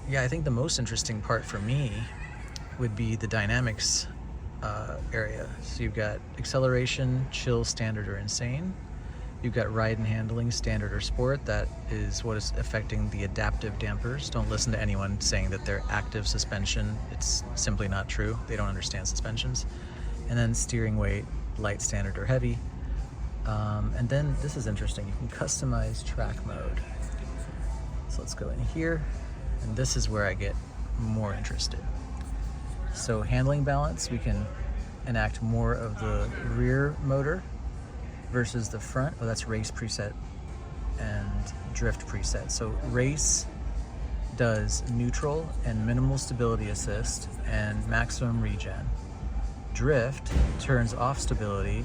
Yeah, I think the most interesting part for me would be the dynamics area. So you've got acceleration, chill, standard, or insane. You've got ride and handling, standard or sport. That is what is affecting the adaptive dampers. Don't listen to anyone saying that they're active suspension. It's simply not true. They don't understand suspensions. And then steering weight, light, standard, or heavy. And then this is interesting. You can customize track mode. So let's go in here. And this is where I get more interested. So handling balance, we can enact more of the rear motor versus the front. Oh, that's race preset and drift preset. So race does neutral and minimal stability assist and maximum regen. Drift turns off stability,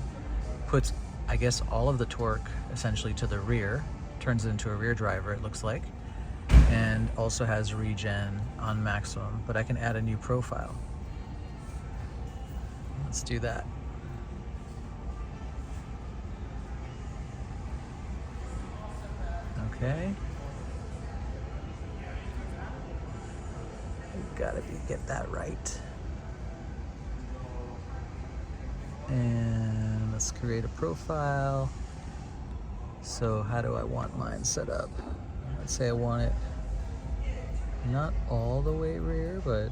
puts, I guess, all of the torque essentially to the rear, turns it into a rear driver, it looks like, and also has regen on maximum, but I can add a new profile. Let's do that. Okay. We've got to get that right. And let's create a profile. So how do I want mine set up? Let's say I want it not all the way rear, but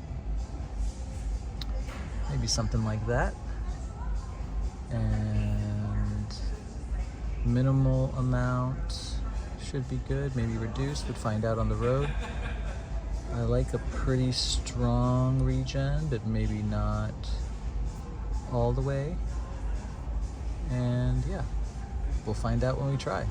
maybe something like that. And minimal amount should be good. Maybe reduced, would find out on the road. I like a pretty strong regen, but maybe not all the way. And yeah, we'll find out when we try.